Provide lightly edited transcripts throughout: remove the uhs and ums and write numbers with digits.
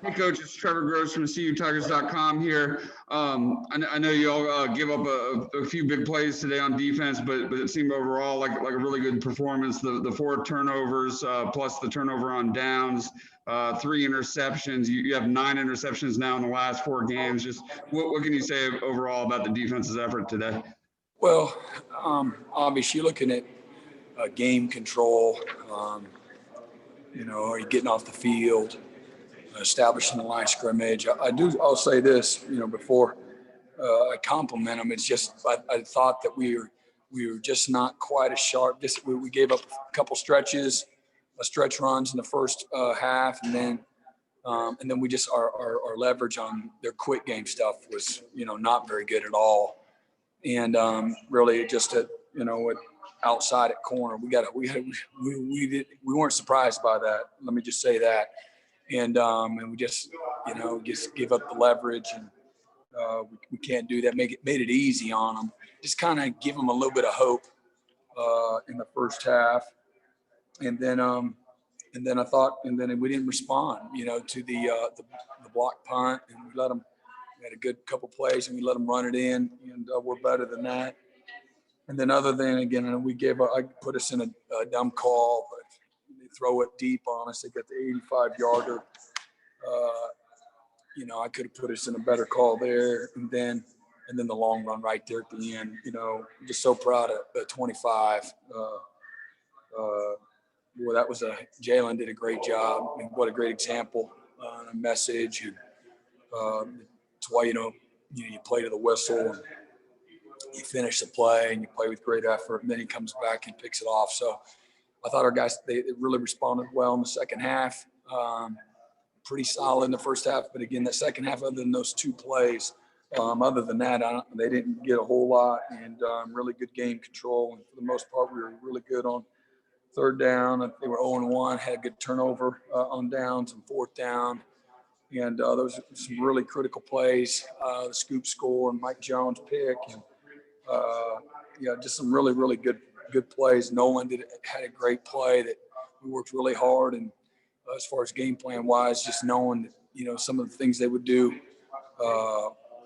Hey, Coach, it's Trevor Gross from CUTigers.com here. I know you all give up a few big plays today on defense, but it seemed overall like a really good performance. The 4 turnovers plus the turnover on downs, 3 interceptions. You have 9 interceptions now in the last 4 games. Just what can you say overall about the defense's effort today? Well, obviously you're looking at game control. Are you getting off the field? Establishing the line of scrimmage. I'll say this, before I compliment them. It's just I thought that we were just not quite as sharp. We gave up a couple stretch runs in the first half, and then we just our leverage on their quick game stuff was not very good at all. And really just at outside at corner, we weren't surprised by that. Let me just say that. And we just give up the leverage, and we can't do that. Made it easy on them. Just kind of give them a little bit of hope in the first half, and then we didn't respond, to the block punt, and we had a good couple plays, and we let them run it in, and we're better than that. And then I put us in a dumb call, but they throw it deep on us. They got the 85-yarder. I could have put us in a better call there. And then the long run right there at the end. I'm just so proud of 25. That was Jalen did a great job. I mean, what a great example and a message. And that's why, you play to the whistle, and you finish the play, and you play with great effort, and then he comes back and picks it off. So I thought our guys, they really responded well in the second half. Pretty solid in the first half, but again, the second half, other than those 2 plays, other than that, they didn't get a whole lot, and really good game control. And for the most part, we were really good on third down. They were 0-1, had a good turnover on downs and fourth down. And those were some really critical plays, the scoop score and Mike Jones pick, and just some really, really good plays. Nolan had a great play that we worked really hard, and as far as game plan wise, just knowing that, some of the things they would do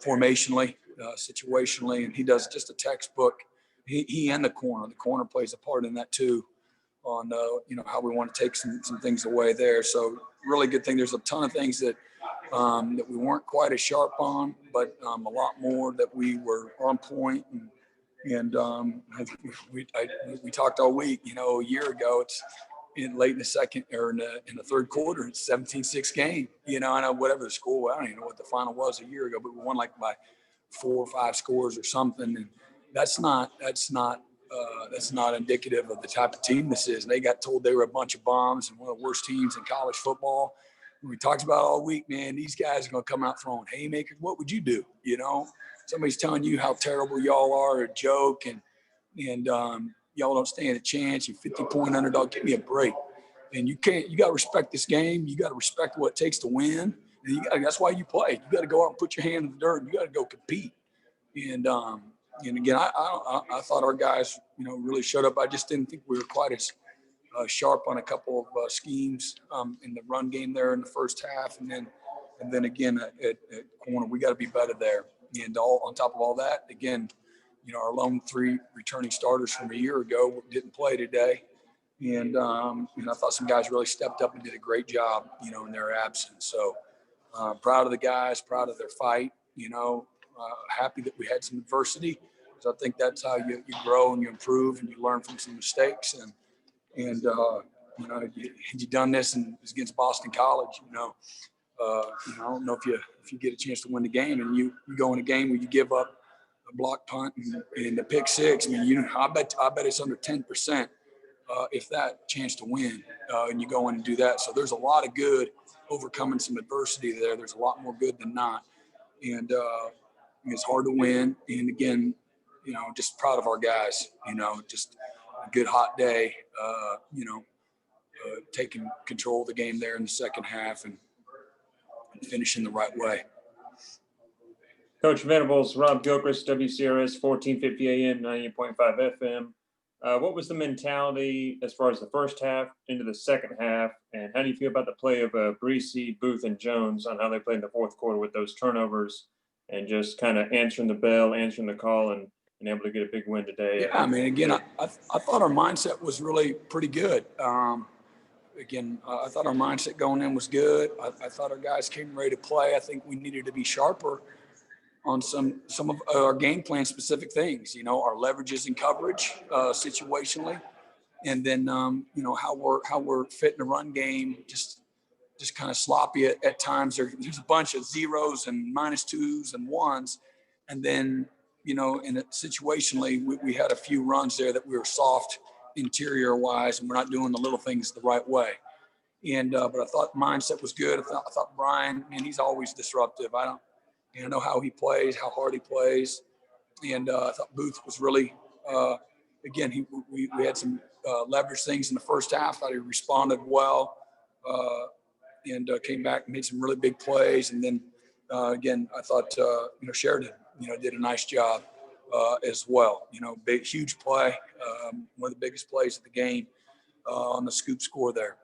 formationally, situationally, and he does just a textbook. He and the corner plays a part in that too, on how we want to take some things away there. So really good thing. There's a ton of things that we weren't quite as sharp on, but a lot more that we were on point. And we talked all week. A year ago, it's late in the second or in the third quarter, it's 17-6 game. I know whatever the score was, I don't even know what the final was a year ago, but we won like by 4 or 5 scores or something. And that's not indicative of the type of team this is. And they got told they were a bunch of bombs and one of the worst teams in college football. We talked about all week, man, these guys are going to come out throwing haymakers. What would you do? Somebody's telling you how terrible y'all are, a joke, and y'all don't stand a chance. You're 50-point underdog. Give me a break. And you got to respect this game. You got to respect what it takes to win. And that's why you play. You got to go out and put your hand in the dirt. You got to go compete. And again, I thought our guys, really showed up. I just didn't think we were quite as sharp on a couple of schemes in the run game there in the first half, and then again at corner, we got to be better there. And on top of all that, again, our lone 3 returning starters from a year ago didn't play today, and I thought some guys really stepped up and did a great job, in their absence. So proud of the guys, proud of their fight. Happy that we had some adversity, because I think that's how you grow and you improve and you learn from some mistakes. And had you done this and it was against Boston College, I don't know if you get a chance to win the game, and you go in a game where you give up a block punt and the pick six. I mean, I bet it's under 10% if that chance to win, and you go in and do that. So there's a lot of good overcoming some adversity there. There's a lot more good than not, and it's hard to win. And again, just proud of our guys. Just a good hot day. Taking control of the game there in the second half and finishing the right way. Coach Venables, Rob Gilchrist, WCRS 1450 AM, 90.5 FM. What was the mentality as far as the first half into the second half, and how do you feel about the play of Breesy, Booth, and Jones on how they played in the fourth quarter with those turnovers and just kind of answering the bell, answering the call, and able to get a big win today? Yeah, I mean, again, I thought our mindset was really pretty good. I thought our mindset going in was good. I thought our guys came ready to play. I think we needed to be sharper on some of our game plan specific things, our leverages and coverage situationally. And then, how we're fitting the run game, just kind of sloppy at times. There's a bunch of zeros and -2s and 1s. And then, situationally, we had a few runs there that we were soft interior wise, and we're not doing the little things the right way. And, but I thought mindset was good. I thought Brian, man, he's always disruptive. I know how he plays, how hard he plays. And I thought Booth was really, again, we had some leverage things in the first half. I thought he responded well and came back and made some really big plays. And then, again, I thought, Sheridan, did a nice job as well. Big, huge play, one of the biggest plays of the game on the scoop score there.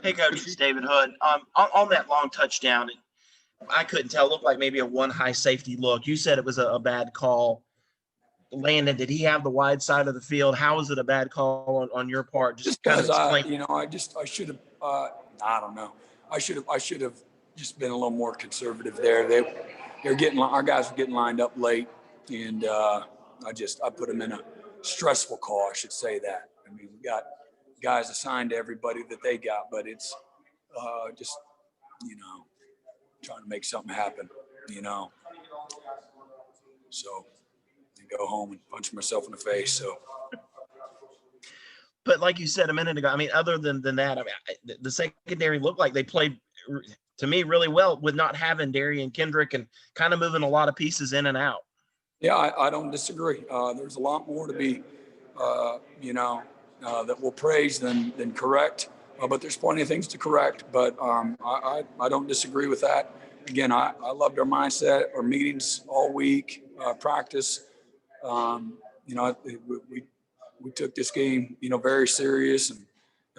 Hey, Coach, it's David Hood. On that long touchdown, I couldn't tell. It looked like maybe a one high safety look. You said it was a bad call. Landon, did he have the wide side of the field? How was it a bad call on your part? Just kind of explain. I should have. I don't know. I should have just been a little more conservative there. Our guys were getting lined up late, and I put them in a stressful call. I should say that. I mean, we got guys assigned to everybody that they got, but it's just trying to make something happen, so I go home and punch myself in the face. So, but like you said a minute ago, I mean, other than that, I mean, the secondary looked like they played to me really well with not having Darian Kendrick and kind of moving a lot of pieces in and out. Yeah, I don't disagree. There's a lot more to be, that we'll praise than correct. But there's plenty of things to correct. But I don't disagree with that. Again, I loved our mindset, our meetings all week, practice. We took this game, very serious. And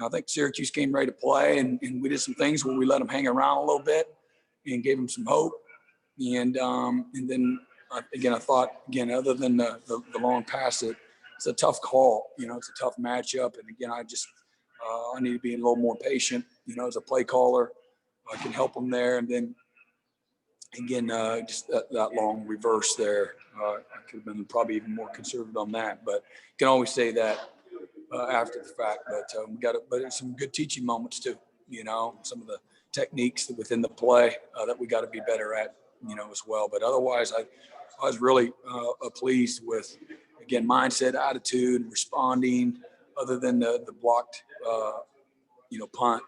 I think Syracuse came ready to play. And we did some things where we let them hang around a little bit and gave them some hope. And then, again, I thought, other than the long pass, it's a tough call. It's a tough matchup. And again, I need to be a little more patient, as a play caller. I can help them there. And then, again, just that long reverse there. I could have been probably even more conservative on that. But you can always say that after the fact. But but there's some good teaching moments too. Some of the techniques within the play that we got to be better at, as well. But otherwise, I was really pleased with, again, mindset, attitude, responding. Other than the blocked, punt,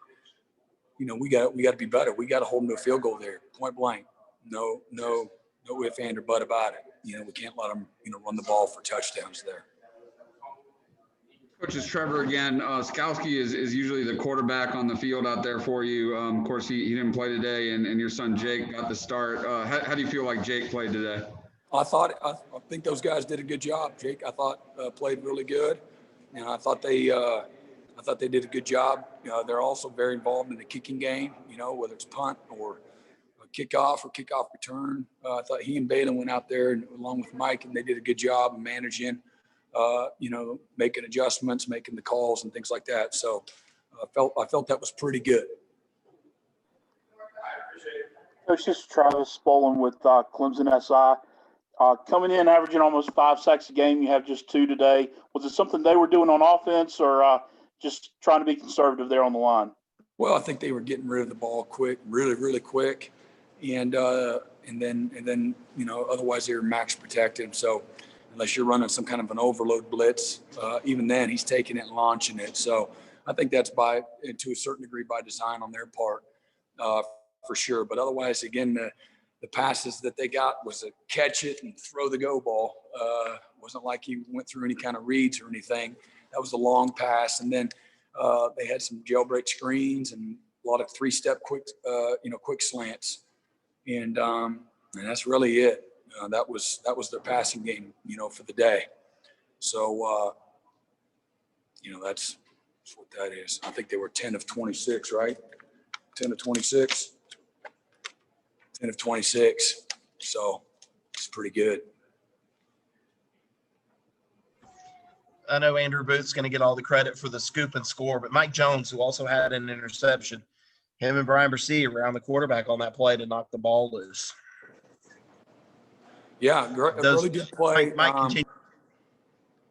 we got to be better. We got to hold them to a field goal there, point blank. No if, and, or but about it. We can't let them, run the ball for touchdowns there. Coach, it's Trevor again. Skowski is usually the quarterback on the field out there for you. Of course, he didn't play today, and your son Jake got the start. How do you feel like Jake played today? I think those guys did a good job. Jake, I thought, played really good. I thought they did a good job. They're also very involved in the kicking game, whether it's punt or kickoff or kickoff return. I thought he and Balin went out there and, along with Mike, and they did a good job of managing, making adjustments, making the calls and things like that. So I felt that was pretty good. Coach, this is Travis Spolen with Clemson SI. Coming in, averaging almost 5 sacks a game, you have just 2 today. Was it something they were doing on offense, or just trying to be conservative there on the line? Well, I think they were getting rid of the ball quick, really, really quick. And then, otherwise they were max protected. So unless you're running some kind of an overload blitz, even then he's taking it and launching it. So I think that's to a certain degree by design on their part, for sure. But otherwise, again, the passes that they got was a catch it and throw the go ball. Wasn't like he went through any kind of reads or anything. That was a long pass. And then they had some jailbreak screens and a lot of 3-step quick slants. And that's really it. That was their passing game, for the day. So, that's what that is. I think they were 10 of 26, right? 10 of 26. 10 of 26. So it's pretty good. I know Andrew Booth's going to get all the credit for the scoop and score, but Mike Jones, who also had an interception, him and Brian Brissy around the quarterback on that play to knock the ball loose. Yeah, really good play. Mike continue.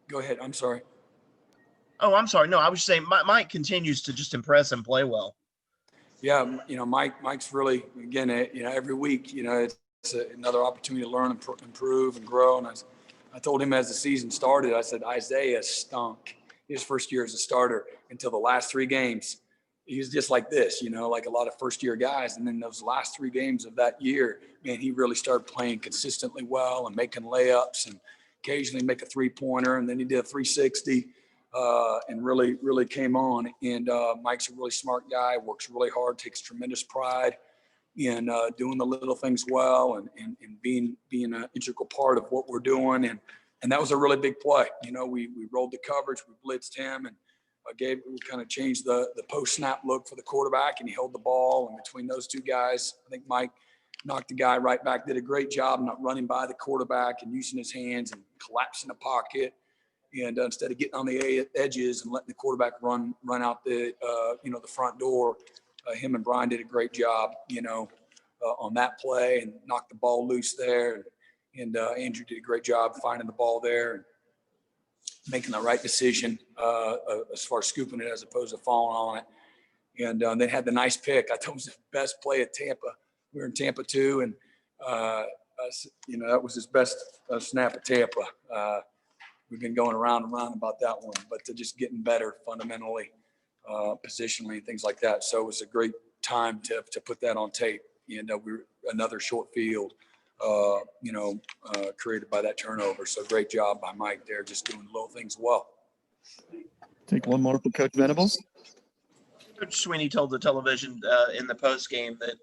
Go ahead. I'm sorry. Oh, I'm sorry. No, I was just saying Mike continues to just impress and play well. Yeah, Mike's really, again, every week, it's another opportunity to learn and improve and grow. And I told him as the season started, I said, Isaiah stunk his first year as a starter until the last 3 games. He was just like this, like a lot of first-year guys. And then those last 3 games of that year, man, he really started playing consistently well and making layups and occasionally make a 3-pointer. And then he did a 360 and really, really came on. And Mike's a really smart guy, works really hard, takes tremendous pride in doing the little things well and being an integral part of what we're doing. And that was a really big play. We rolled the coverage, we blitzed him, and we kind of changed the post snap look for the quarterback, and he held the ball. And between those 2 guys, I think Mike knocked the guy right back, did a great job not running by the quarterback and using his hands and collapsing the pocket. And instead of getting on the edges and letting the quarterback run out the front door, him and Brian did a great job, on that play and knocked the ball loose there. And Andrew did a great job finding the ball there and making the right decision as far as scooping it as opposed to falling on it. And they had the nice pick. I thought it was the best play at Tampa. We were in Tampa too, and that was his best snap at Tampa. We've been going around and around about that one, but to just getting better fundamentally, positionally, things like that. So it was a great time to put that on tape. And we were another short field, created by that turnover. So great job by Mike there, just doing little things well. Take one more for Coach Venables. Coach Sweeney told the television in the post game that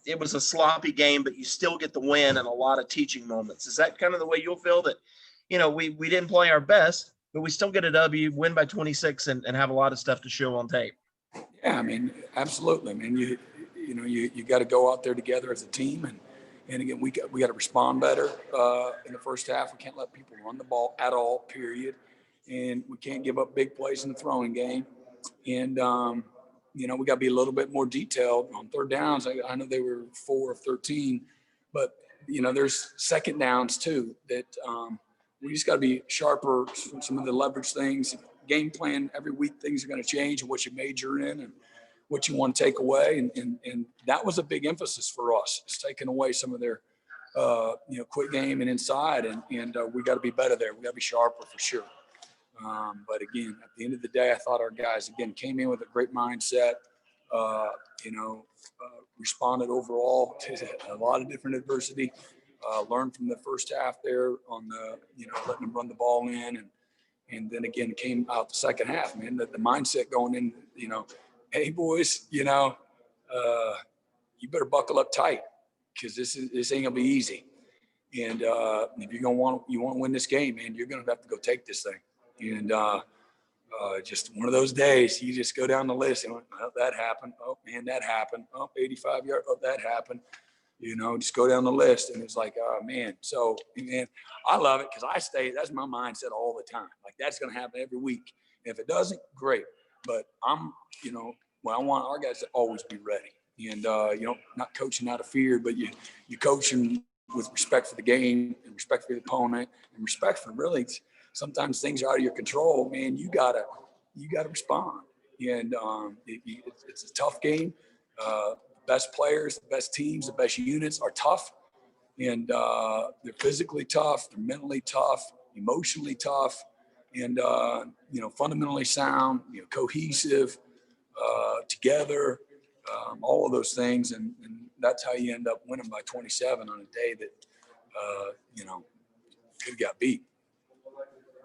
it was a sloppy game, but you still get the win and a lot of teaching moments. Is that kind of the way you'll feel that, we didn't play our best, but we still get a W, win by 26, and have a lot of stuff to show on tape? Yeah, I mean, absolutely. I mean, you got to go out there together as a team, and again, we got to respond better in the first half. We can't let people run the ball at all, period, and we can't give up big plays in the throwing game. And we got to be a little bit more detailed on third downs. I know they were 4 of 13, but there's second downs too that we just got to be sharper. Some of the leverage things, game plan every week, things are going to change, and what you major in and what you want to take away. And that was a big emphasis for us. It's taking away some of their, quick game and inside. And we got to be better there. We got to be sharper for sure. But again, at the end of the day, I thought our guys, again, came in with a great mindset, responded overall to a lot of different adversity, learned from the first half there on the, letting them run the ball in. And then again, came out the second half, man, the mindset going in, hey boys, you better buckle up tight because this ain't gonna be easy. And if you want to win this game, man, you're gonna have to go take this thing. And just one of those days, you just go down the list and oh, that happened. Oh man, that happened. Oh, 85 yards. Oh, that happened. Just go down the list, and it's like, oh man. So, man, I love it because that's my mindset all the time. Like that's gonna happen every week. And if it doesn't, great. But I'm, I want our guys to always be ready. And not coaching out of fear, but you coaching with respect for the game and respect for the opponent and respect for really sometimes things are out of your control, man. You gotta respond. And it's a tough game. Best players, the best teams, the best units are tough. And they're physically tough, they're mentally tough, emotionally tough, and fundamentally sound, cohesive, together, all of those things. And that's how you end up winning by 27 on a day that, could have got beat.